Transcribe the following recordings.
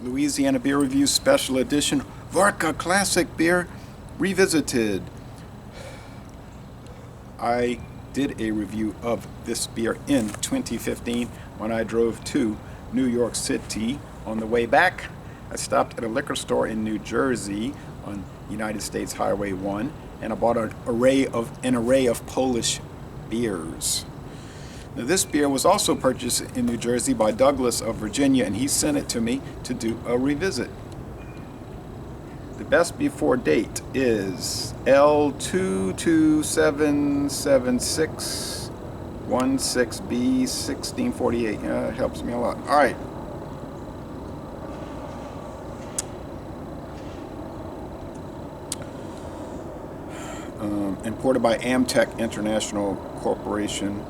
Louisiana Beer Review Special Edition, Warka Classic Beer Revisited. I did a review of this beer in 2015 when I drove to New York City. On the way back, I stopped at a liquor store in New Jersey on United States Highway 1, and I bought an array of Polish beers. Now, this beer was also purchased in New Jersey by Douglas of Virginia, and he sent it to me to do a revisit. The best before date is L2277616B1648. Yeah, it helps me a lot. All right. Imported by Amtech International Corporation,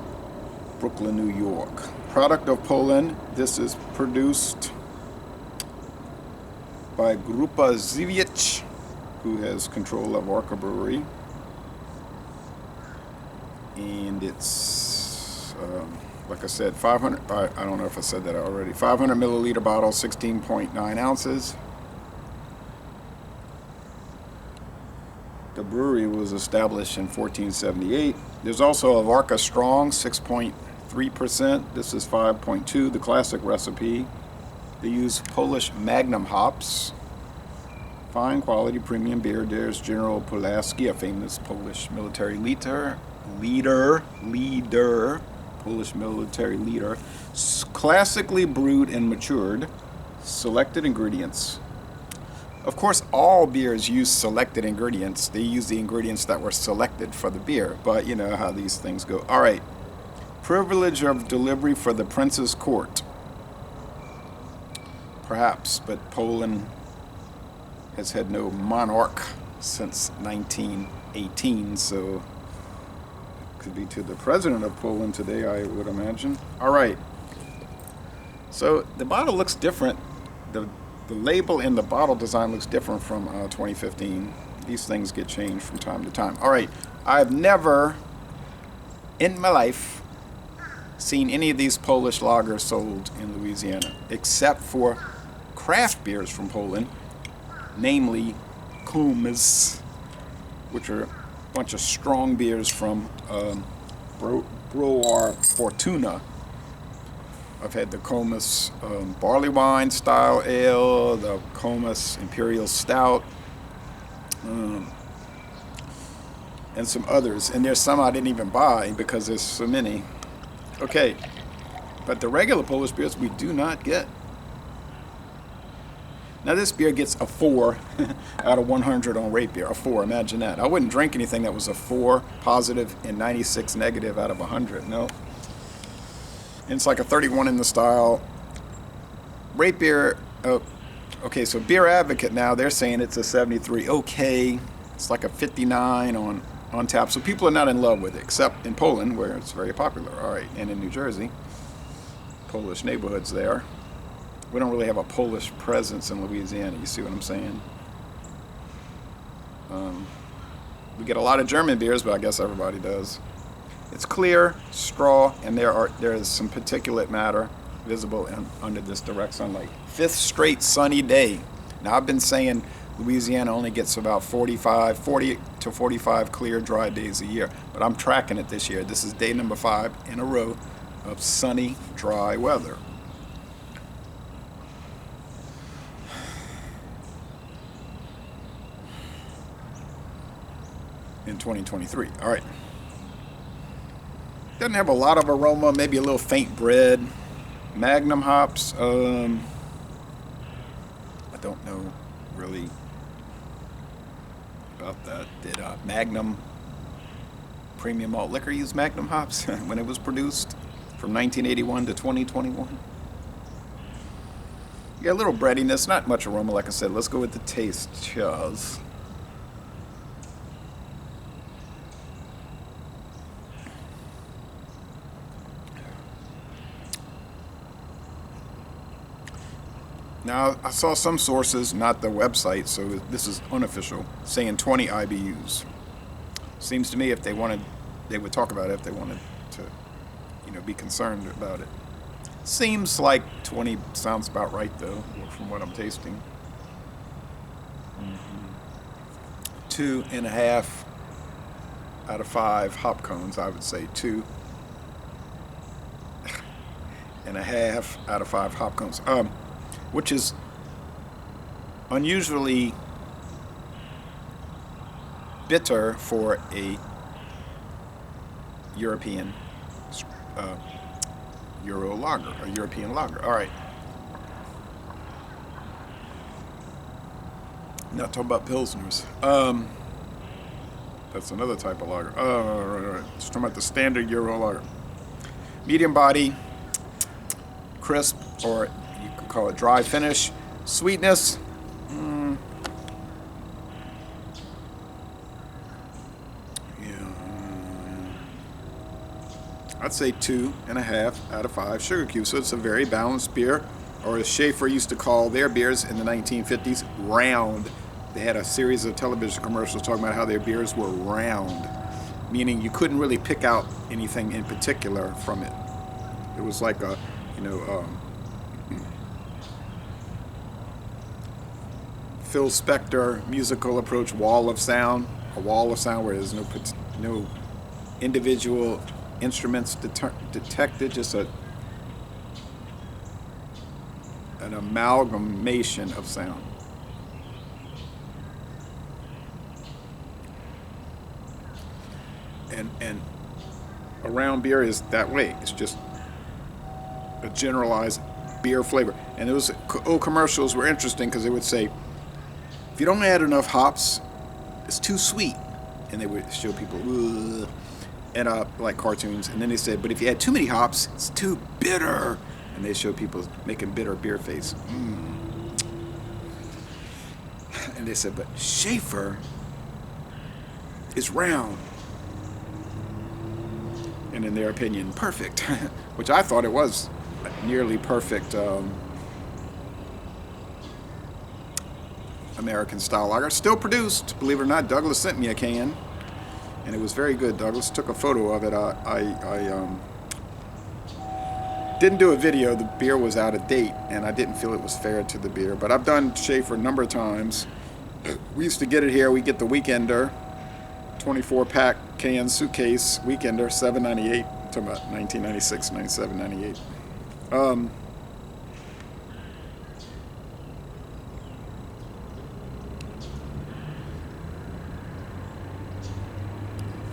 Brooklyn, New York. Product of Poland. This is produced by Grupa Zywiec, who has control of Warka Brewery. And it's, like I said, 500, I don't know if I said that already, 500 milliliter bottle, 16.9 ounces. The brewery was established in 1478. There's also a Warka Strong, 6.3%. This is 5.2, the classic recipe. They use Polish Magnum hops. Fine quality premium beer. There's General Pulaski, a famous Polish military leader, Polish military leader. Classically brewed and matured. Selected ingredients. Of course, all beers use selected ingredients. They use the ingredients that were selected for the beer, but you know how these things go. All right. Privilege of delivery for the Prince's Court. Perhaps, but Poland has had no monarch since 1918, so it could be to the president of Poland today, I would imagine. All right. So the bottle looks different. The label and the bottle design looks different from 2015. These things get changed from time to time. All right, I've never in my life seen any of these Polish lagers sold in Louisiana, except for craft beers from Poland, namely Komas, which are a bunch of strong beers from Brewar Fortuna. I've had the Komas barley wine style ale, the Komas Imperial Stout, and some others. And there's some I didn't even buy because there's so many. Okay, but the regular Polish beers we do not get. Now this beer gets a 4 out of 100 on rate beer. A 4, imagine that. I wouldn't drink anything that was a 4 positive and 96 negative out of 100. No. It's like a 31 in the style. Rate beer, okay, so Beer Advocate now, they're saying it's a 73. Okay, it's like a 59 on tap. So people are not in love with it, except in Poland, where it's very popular. All right, and in New Jersey, Polish neighborhoods there. We don't really have a Polish presence in Louisiana, you see what I'm saying? We get a lot of German beers, but I guess everybody does. It's clear, straw, and there is some particulate matter visible under this direct sunlight. 5th straight sunny day. Now I've been saying Louisiana only gets about 40 to 45 clear, dry days a year, but I'm tracking it this year. This is day number 5 in a row of sunny, dry weather. In 2023. All right. Doesn't have a lot of aroma, maybe a little faint bread. Magnum hops. I don't know really about that. Did Magnum Premium Malt Liquor use Magnum hops when it was produced from 1981 to 2021? You got a little breadiness, not much aroma, like I said. Let's go with the taste. Cheers. Now, I saw some sources, not the website, so this is unofficial, saying 20 IBUs. Seems to me if they would talk about it if they wanted to, be concerned about it. Seems like 20 sounds about right, though, from what I'm tasting. 2.5 out of 5 hop cones, I would say 2.5 out of 5 hop cones, which is unusually bitter for a European Euro lager, a European lager. All right. Not talking about Pilsners. That's another type of lager. Right. Just talking about the standard Euro lager. Medium body, crisp, or you could call it dry finish. Sweetness. I'd say 2.5 out of 5 sugar cubes. So it's a very balanced beer, or as Schaefer used to call their beers in the 1950s, round. They had a series of television commercials talking about how their beers were round, meaning you couldn't really pick out anything in particular from it. It was like a, Phil Spector musical approach, wall of sound, a wall of sound where there's no individual instruments detected, just an amalgamation of sound. And a round beer is that way. It's just a generalized beer flavor. And those old commercials were interesting because they would say, if you don't add enough hops, it's too sweet. And they would show people, ugh, and like cartoons. And then they said, but if you add too many hops, it's too bitter. And they show people making bitter beer face. And they said, but Schaefer is round. And in their opinion, perfect. Which I thought it was a nearly perfect American style lager. Still produced, believe it or not. Douglas sent me a can, and it was very good. Douglas took a photo of it. I didn't do a video. The beer was out of date, and I didn't feel it was fair to the beer. But I've done Schaefer a number of times. We used to get it here. We get the Weekender, 24-pack can suitcase Weekender, $7.98. Talking about 1996, 97, 98.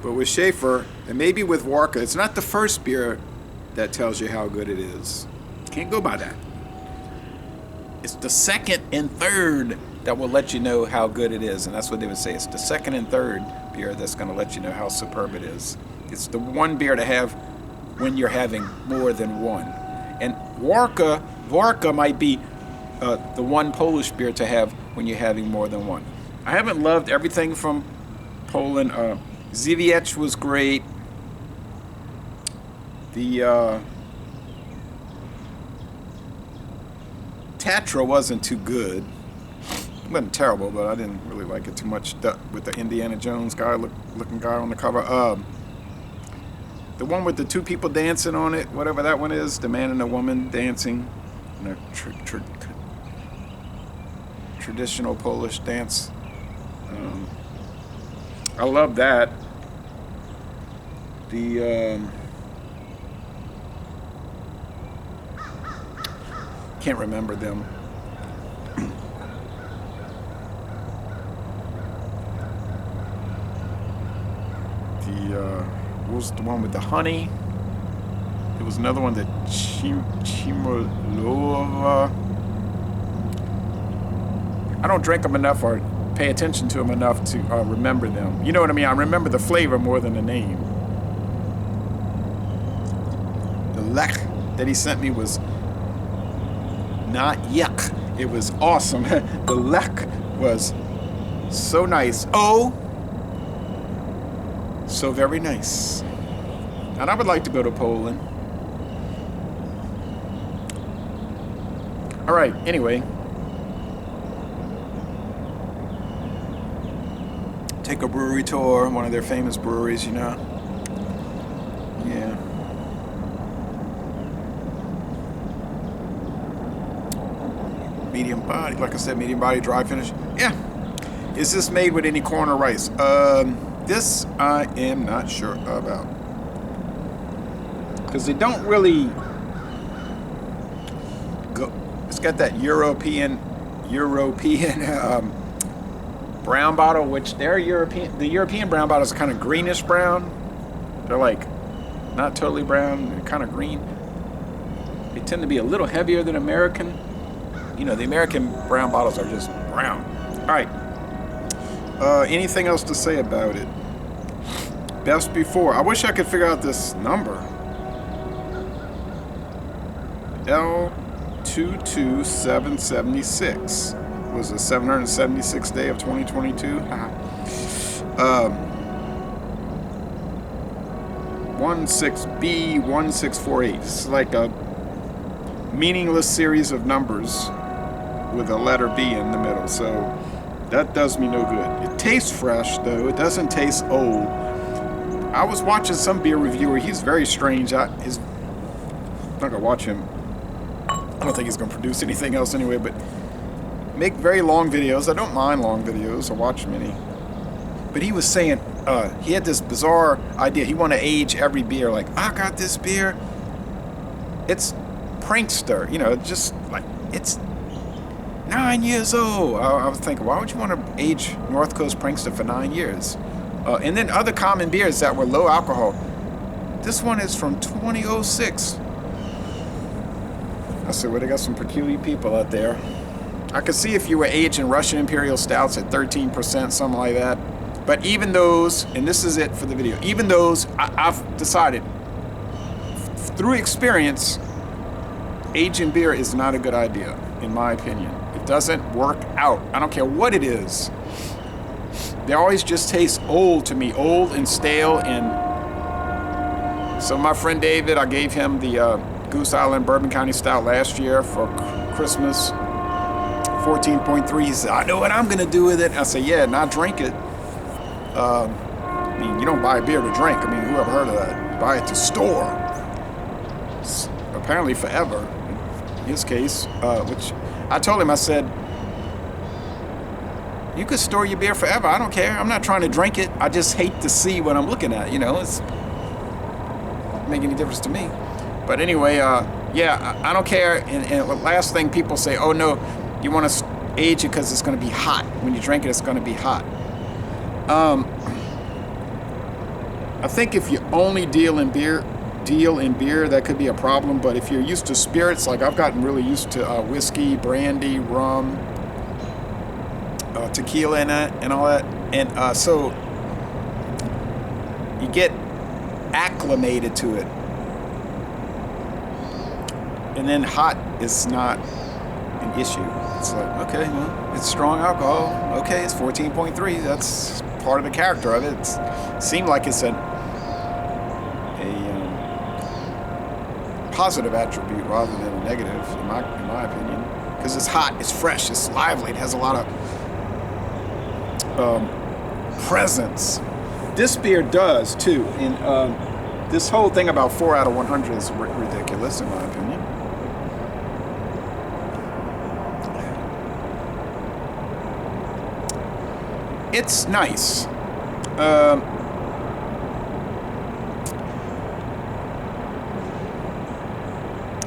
But with Schaefer, and maybe with Warka, it's not the first beer that tells you how good it is. Can't go by that. It's the second and third that will let you know how good it is. And that's what they would say. It's the second and third beer that's going to let you know how superb it is. It's the one beer to have when you're having more than one. And Warka might be the one Polish beer to have when you're having more than one. I haven't loved everything from Poland. Zywiec was great. The Tatra wasn't too good. It wasn't terrible, but I didn't really like it too much. With the Indiana Jones guy, looking guy on the cover. The one with the two people dancing on it, whatever that one is, the man and the woman dancing in a traditional Polish dance. I love that. Can't remember them. What was the one with the honey? There was another one, the Chimolova. I don't drink them enough or pay attention to them enough to remember them. You know what I mean? I remember the flavor more than the name. The lech that he sent me was not yuck. It was awesome. The lech was so nice. Oh, so very nice. And I would like to go to Poland. All right, anyway. Take a brewery tour, one of their famous breweries, you know. Yeah. medium body. Like I said, medium body, dry finish. Yeah. Is this made with any corn or rice? This I am not sure about. Because they don't really go. It's got that European brown bottle, which the European brown bottles are kind of greenish brown. They're like not totally brown, they're kind of green. They tend to be a little heavier than American. You know, the American brown bottles are just brown. All right. Anything else to say about it? Best before. I wish I could figure out this number. L22776 was the 776th day of 2022. 16B1648. It's like a meaningless series of numbers with a letter B in the middle. So that does me no good. It tastes fresh though. It doesn't taste old. I was watching some beer reviewer. He's very strange. I'm not gonna watch him. I don't think he's gonna produce anything else anyway, but make very long videos. I don't mind long videos. I watch many. But he was saying he had this bizarre idea. He wanted to age every beer. Like, I got this beer. It's Prankster. You know, just like, it's 9 years old. I was thinking, why would you want to age North Coast Prankster for 9 years? And then other common beers that were low alcohol. This one is from 2006. I said, well, they got some peculiar people out there. I could see if you were aging Russian Imperial Stouts at 13%, something like that. But even those, and this is it for the video, even those, I've decided, through experience, aging beer is not a good idea, in my opinion. It doesn't work out. I don't care what it is. They always just taste old to me, old and stale. And so my friend David, I gave him the Goose Island Bourbon County Stout last year for Christmas, 14.3. He said, I know what I'm going to do with it. I said, yeah, not drink it. I mean, you don't buy a beer to drink. I mean, who ever heard of that? You buy it to store. It's apparently forever, in his case, which I told him, I said, you could store your beer forever. I don't care. I'm not trying to drink it. I just hate to see what I'm looking at. You know, it's doesn't make any difference to me. But anyway, yeah, I don't care. And last thing people say, oh no, you want to age it because it's going to be hot. When you drink it, it's going to be hot. I think if you only deal in beer, that could be a problem. But if you're used to spirits, like I've gotten really used to whiskey, brandy, rum, tequila and all that, and so you get acclimated to it, and then hot is not an issue. It's like, okay, well, it's strong alcohol. Okay, it's 14.3. That's part of the character of it. It seemed like it's a positive attribute rather than a negative, in my opinion, because it's hot, it's fresh, it's lively, it has a lot of presence. This beer does too, and this whole thing about 4 out of 100 is ridiculous in my opinion. It's nice.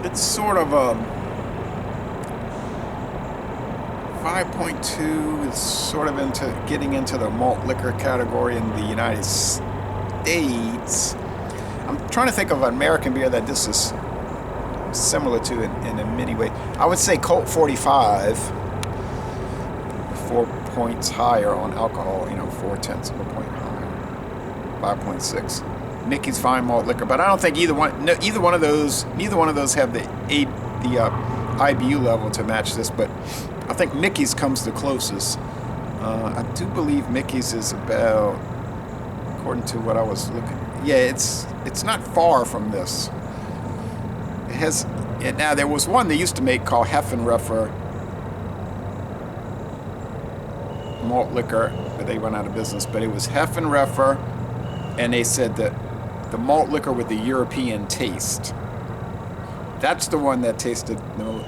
It's sort of 5.2 is sort of getting into the malt liquor category in the United States. I'm trying to think of an American beer that this is similar to in a many ways. I would say Colt 45, 4 points higher on alcohol, 0.4 of a point higher, 5.6. Mickey's Fine Malt Liquor, but I don't think neither one of those have the IBU level to match this. But I think Mickey's comes the closest. I do believe Mickey's is about, according to what I was looking. Yeah, it's not far from this. It has. Now there was one they used to make called Heffenreffer malt liquor, but they went out of business. But it was Heffenreffer, and they said that the malt liquor with the European taste. That's the one that tasted the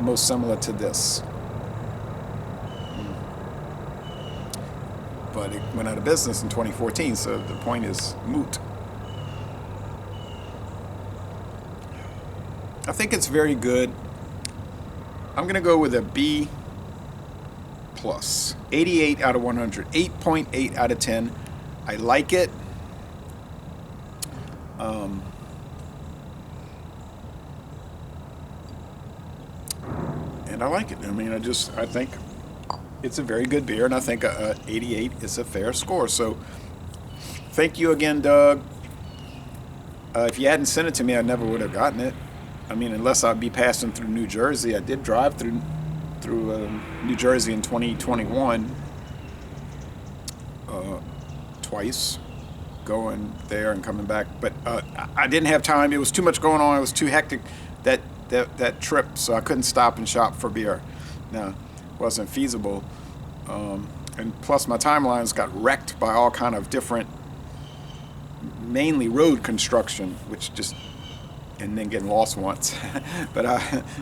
most similar to this. But it went out of business in 2014, so the point is moot. I think it's very good. I'm going to go with a B plus. 88 out of 100. 8.8 out of 10. I like it. And I like it. I mean, I think it's a very good beer, and I think 88 is a fair score. So thank you again, Doug. If you hadn't sent it to me, I never would have gotten it. I mean, unless I'd be passing through New Jersey. I did drive through New Jersey in 2021 twice, going there and coming back. But I didn't have time. It was too much going on. It was too hectic that trip, so I couldn't stop and shop for beer. Now, it wasn't feasible. And plus, my timelines got wrecked by all kind of different, mainly road construction, which just, and then getting lost once. But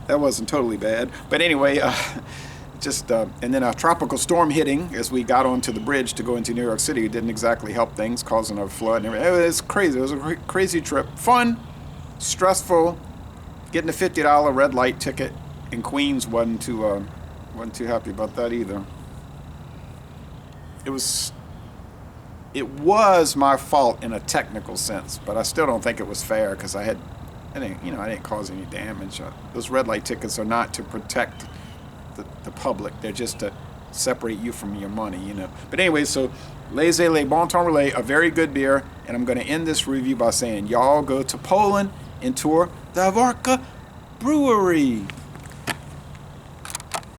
that wasn't totally bad. But anyway, and then a tropical storm hitting as we got onto the bridge to go into New York City. It didn't exactly help things, causing a flood and everything. It was crazy. It was a crazy trip. Fun, stressful. Getting a $50 red light ticket in Queens wasn't too happy about that either. It was my fault in a technical sense, but I still don't think it was fair because I didn't cause any damage. Those red light tickets are not to protect the public. They're just to separate you from your money, you know. But anyway, so Laissez les Bon Temps Relais, a very good beer, and I'm going to end this review by saying y'all go to Poland and tour the Warka Brewery.